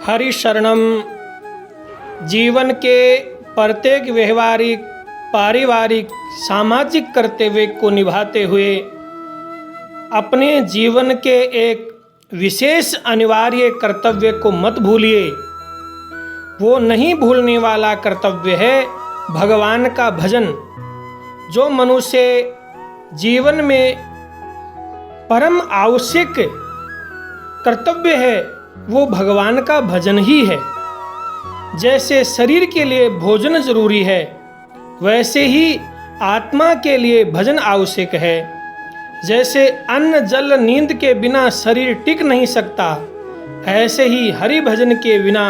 हरिशरणम जीवन के प्रत्येक व्यवहारिक, पारिवारिक, सामाजिक कर्तव्य को निभाते हुए अपने जीवन के एक विशेष अनिवार्य कर्तव्य को मत भूलिए। वो नहीं भूलने वाला कर्तव्य है भगवान का भजन। जो मनुष्य जीवन में परम आवश्यक कर्तव्य है वो भगवान का भजन ही है। जैसे शरीर के लिए भोजन जरूरी है, वैसे ही आत्मा के लिए भजन आवश्यक है। जैसे अन्न जल नींद के बिना शरीर टिक नहीं सकता, ऐसे ही हरि भजन के बिना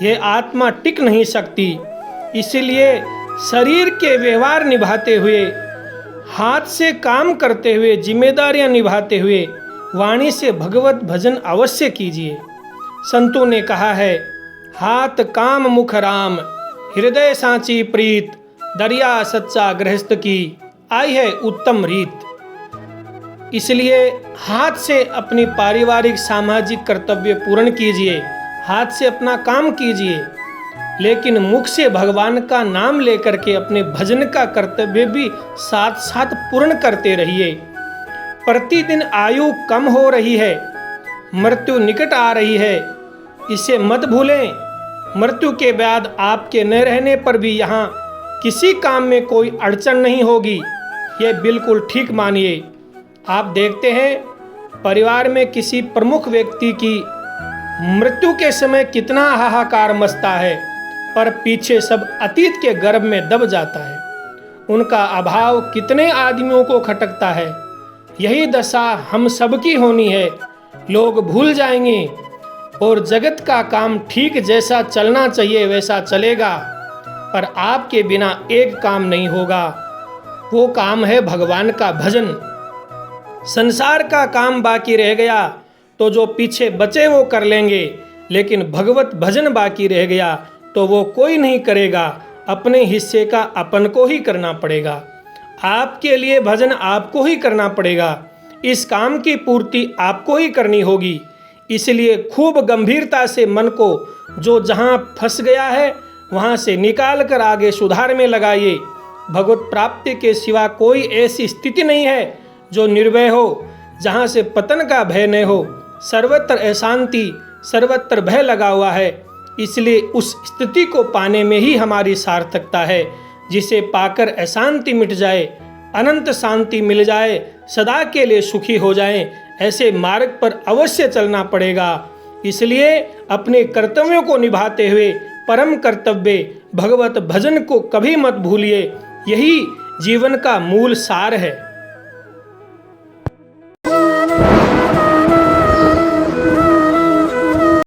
यह आत्मा टिक नहीं सकती। इसलिए शरीर के व्यवहार निभाते हुए, हाथ से काम करते हुए, जिम्मेदारियां निभाते हुए वाणी से भगवत भजन अवश्य कीजिए। संतों ने कहा है, हाथ काम मुख राम, हृदय सांची प्रीत, दरिया सच्चा गृहस्थ की, आई है उत्तम रीत। इसलिए हाथ से अपनी पारिवारिक सामाजिक कर्तव्य पूर्ण कीजिए, हाथ से अपना काम कीजिए, लेकिन मुख से भगवान का नाम लेकर के अपने भजन का कर्तव्य भी साथ साथ पूर्ण करते रहिए। प्रतिदिन आयु कम हो रही है, मृत्यु निकट आ रही है, इसे मत भूलें। मृत्यु के बाद आपके न रहने पर भी यहाँ किसी काम में कोई अड़चन नहीं होगी, ये बिल्कुल ठीक मानिए। आप देखते हैं परिवार में किसी प्रमुख व्यक्ति की मृत्यु के समय कितना हाहाकार मचता है, पर पीछे सब अतीत के गर्भ में दब जाता है। उनका अभाव कितने आदमियों को खटकता है। यही दशा हम सबकी होनी है। लोग भूल जाएंगे और जगत का काम ठीक जैसा चलना चाहिए वैसा चलेगा, पर आपके बिना एक काम नहीं होगा। वो काम है भगवान का भजन। संसार का काम बाकी रह गया तो जो पीछे बचे वो कर लेंगे, लेकिन भगवत भजन बाकी रह गया तो वो कोई नहीं करेगा। अपने हिस्से का अपन को ही करना पड़ेगा। आपके लिए भजन आपको ही करना पड़ेगा। इस काम की पूर्ति आपको ही करनी होगी। इसलिए खूब गंभीरता से मन को जो जहाँ फंस गया है वहाँ से निकाल कर आगे सुधार में लगाइए। भगवत प्राप्ति के सिवा कोई ऐसी स्थिति नहीं है जो निर्भय हो, जहाँ से पतन का भय न हो। सर्वत्र अशांति, सर्वत्र भय लगा हुआ है। इसलिए उस स्थिति को पाने में ही हमारी सार्थकता है, जिसे पाकर अशांति मिट जाए, अनंत शांति मिल जाए, सदा के लिए सुखी हो जाएं। ऐसे मार्ग पर अवश्य चलना पड़ेगा। इसलिए अपने कर्तव्यों को निभाते हुए परम कर्तव्य भगवत भजन को कभी मत भूलिए। यही जीवन का मूल सार है।